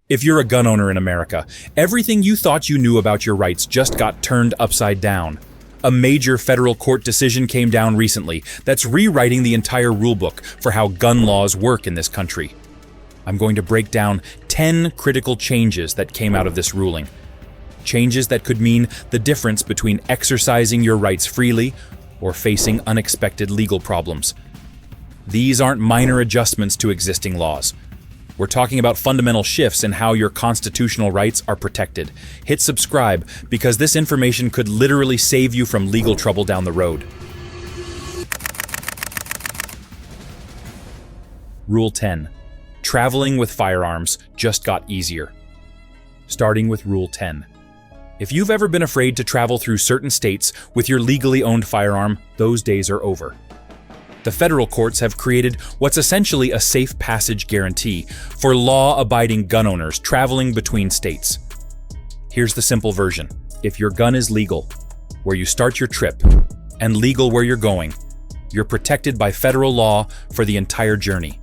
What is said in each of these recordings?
If you're a gun owner in America, everything you thought you knew about your rights just got turned upside down. A major federal court decision came down recently that's rewriting the entire rulebook for how gun laws work in this country. I'm going to break down 10 critical changes that came out of this ruling. Changes that could mean the difference between exercising your rights freely or facing unexpected legal problems. These aren't minor adjustments to existing laws. We're talking about fundamental shifts in how your constitutional rights are protected. Hit subscribe because this information could literally save you from legal trouble down the road. Rule 10. Traveling with firearms just got easier. Starting with Rule 10. If you've ever been afraid to travel through certain states with your legally owned firearm, those days are over. The federal courts have created what's essentially a safe passage guarantee for law-abiding gun owners traveling between states. Here's the simple version. If your gun is legal, where you start your trip, and legal where you're going, you're protected by federal law for the entire journey.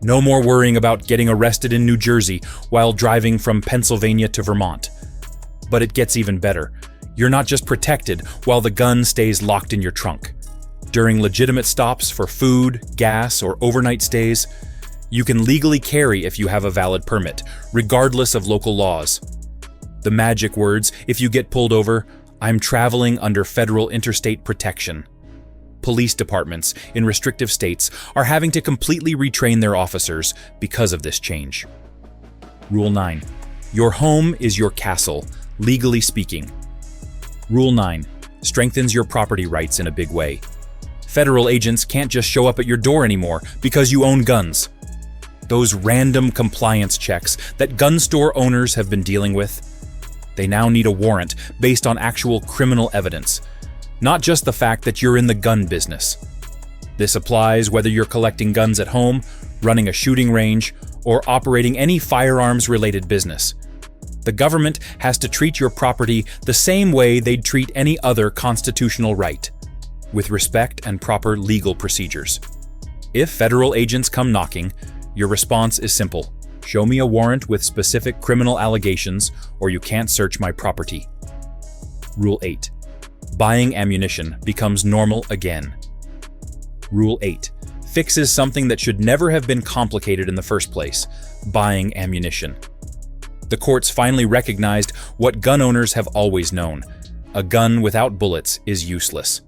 No more worrying about getting arrested in New Jersey while driving from Pennsylvania to Vermont. But it gets even better. You're not just protected while the gun stays locked in your trunk. During legitimate stops for food, gas, or overnight stays, you can legally carry if you have a valid permit, regardless of local laws. The magic words, if you get pulled over, I'm traveling under federal interstate protection. Police departments in restrictive states are having to completely retrain their officers because of this change. Rule 9. Your home is your castle, legally speaking. Rule 9. Strengthens your property rights in a big way. Federal agents can't just show up at your door anymore because you own guns. Those random compliance checks that gun store owners have been dealing with, they now need a warrant based on actual criminal evidence, not just the fact that you're in the gun business. This applies whether you're collecting guns at home, running a shooting range, or operating any firearms-related business. The government has to treat your property the same way they'd treat any other constitutional right, with respect and proper legal procedures. If federal agents come knocking, your response is simple. Show me a warrant with specific criminal allegations, or you can't search my property. Rule 8. Buying ammunition becomes normal again. Rule 8. Fixes something that should never have been complicated in the first place: buying ammunition. The courts finally recognized what gun owners have always known: a gun without bullets is useless.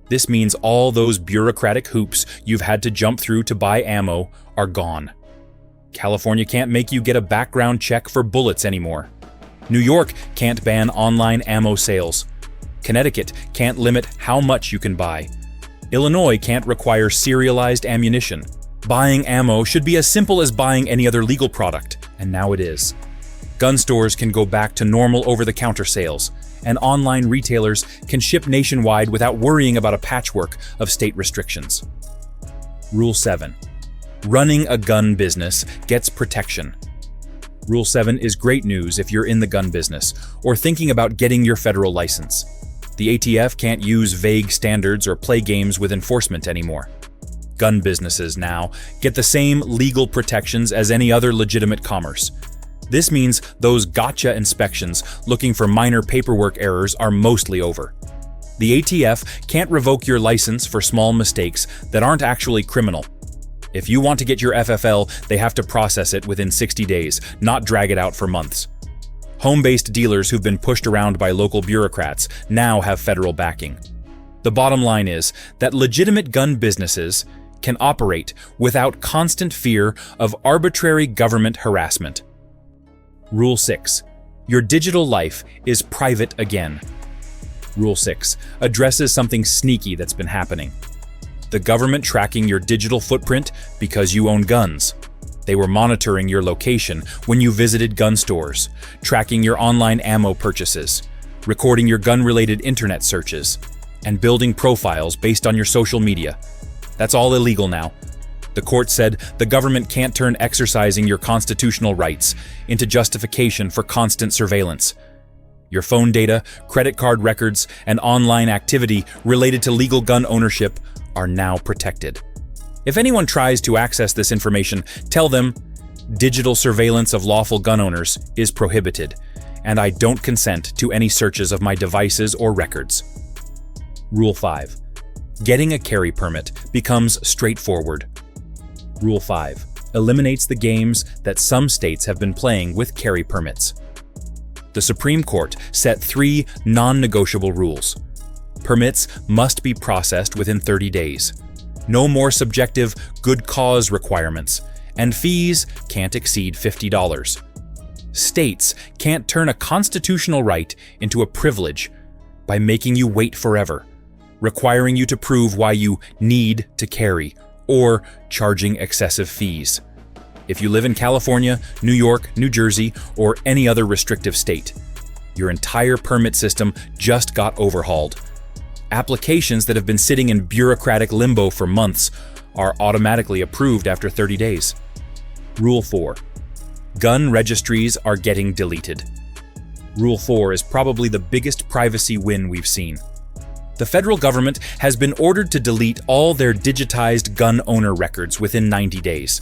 This means all those bureaucratic hoops you've had to jump through to buy ammo are gone. California can't make you get a background check for bullets anymore. New York can't ban online ammo sales. Connecticut can't limit how much you can buy. Illinois can't require serialized ammunition. Buying ammo should be as simple as buying any other legal product, and now it is. Gun stores can go back to normal over-the-counter sales, and online retailers can ship nationwide without worrying about a patchwork of state restrictions. Rule 7. Running a gun business gets protection. Rule 7 is great news if you're in the gun business or thinking about getting your federal license. The ATF can't use vague standards or play games with enforcement anymore. Gun businesses now get the same legal protections as any other legitimate commerce. This means those gotcha inspections looking for minor paperwork errors are mostly over. The ATF can't revoke your license for small mistakes that aren't actually criminal. If you want to get your FFL, they have to process it within 60 days, not drag it out for months. Home-based dealers who've been pushed around by local bureaucrats now have federal backing. The bottom line is that legitimate gun businesses can operate without constant fear of arbitrary government harassment. Rule 6. Your digital life is private again. Rule 6 addresses something sneaky that's been happening. The government tracking your digital footprint because you own guns. They were monitoring your location when you visited gun stores, tracking your online ammo purchases, recording your gun-related internet searches, and building profiles based on your social media. That's all illegal now. The court said the government can't turn exercising your constitutional rights into justification for constant surveillance. Your phone data, credit card records, and online activity related to legal gun ownership are now protected. If anyone tries to access this information, tell them, digital surveillance of lawful gun owners is prohibited, and I don't consent to any searches of my devices or records. Rule 5. Getting a carry permit becomes straightforward. Rule 5. Eliminates the games that some states have been playing with carry permits. The Supreme Court set 3 non-negotiable rules. Permits must be processed within 30 days. No more subjective good cause requirements, and fees can't exceed $50. States can't turn a constitutional right into a privilege by making you wait forever, requiring you to prove why you need to carry, or charging excessive fees. If you live in California, New York, New Jersey, or any other restrictive state, your entire permit system just got overhauled. Applications that have been sitting in bureaucratic limbo for months are automatically approved after 30 days. Rule 4. Gun registries are getting deleted. Rule 4 is probably the biggest privacy win we've seen. The federal government has been ordered to delete all their digitized gun owner records within 90 days.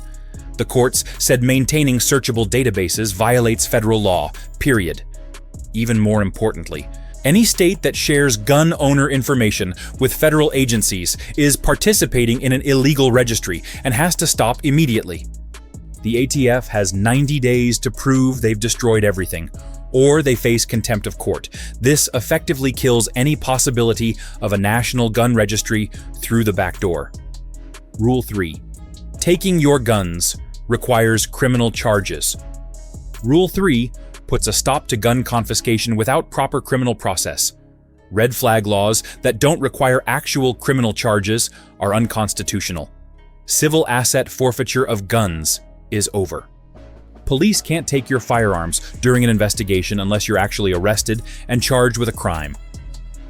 The courts said maintaining searchable databases violates federal law, period. Even more importantly, any state that shares gun owner information with federal agencies is participating in an illegal registry and has to stop immediately. The ATF has 90 days to prove they've destroyed everything, or they face contempt of court. This effectively kills any possibility of a national gun registry through the back door. Rule 3. Taking your guns requires criminal charges. Rule 3 puts a stop to gun confiscation without proper criminal process. Red flag laws that don't require actual criminal charges are unconstitutional. Civil asset forfeiture of guns is over. Police can't take your firearms during an investigation unless you're actually arrested and charged with a crime.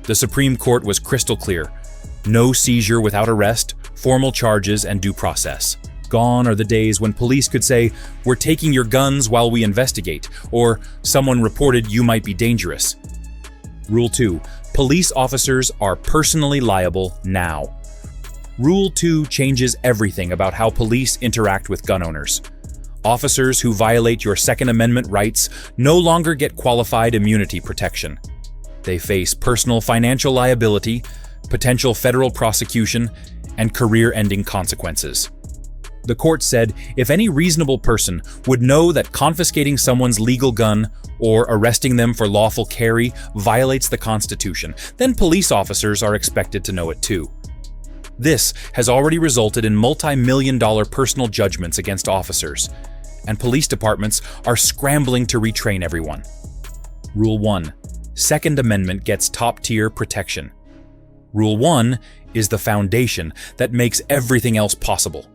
The Supreme Court was crystal clear. No seizure without arrest, formal charges, and due process. Gone are the days when police could say, "We're taking your guns while we investigate," or "Someone reported you might be dangerous." Rule 2. Police officers are personally liable now. Rule 2 changes everything about how police interact with gun owners. Officers who violate your Second Amendment rights no longer get qualified immunity protection. They face personal financial liability, potential federal prosecution, and career-ending consequences. The court said if any reasonable person would know that confiscating someone's legal gun or arresting them for lawful carry violates the Constitution, then police officers are expected to know it too. This has already resulted in multi-million-dollar personal judgments against officers, and police departments are scrambling to retrain everyone. Rule 1. Second Amendment gets top-tier protection. Rule 1 is the foundation that makes everything else possible.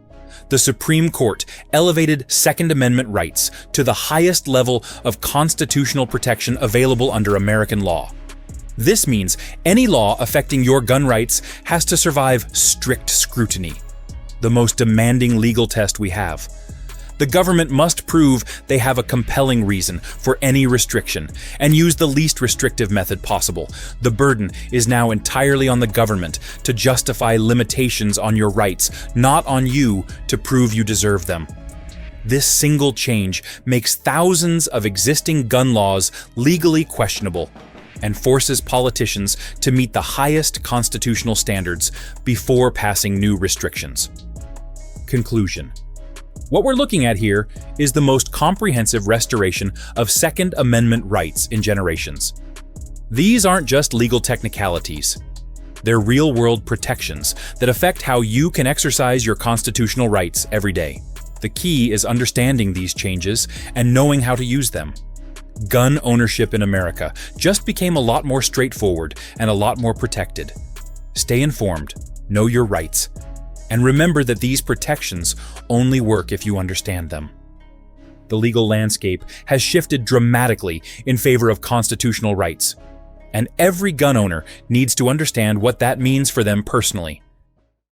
The Supreme Court elevated Second Amendment rights to the highest level of constitutional protection available under American law. This means any law affecting your gun rights has to survive strict scrutiny, the most demanding legal test we have. The government must prove they have a compelling reason for any restriction and use the least restrictive method possible. The burden is now entirely on the government to justify limitations on your rights, not on you to prove you deserve them. This single change makes thousands of existing gun laws legally questionable and forces politicians to meet the highest constitutional standards before passing new restrictions. Conclusion. What we're looking at here is the most comprehensive restoration of Second Amendment rights in generations. These aren't just legal technicalities. They're real-world protections that affect how you can exercise your constitutional rights every day. The key is understanding these changes and knowing how to use them. Gun ownership in America just became a lot more straightforward and a lot more protected. Stay informed, know your rights, and remember that these protections only work if you understand them. The legal landscape has shifted dramatically in favor of constitutional rights, and every gun owner needs to understand what that means for them personally.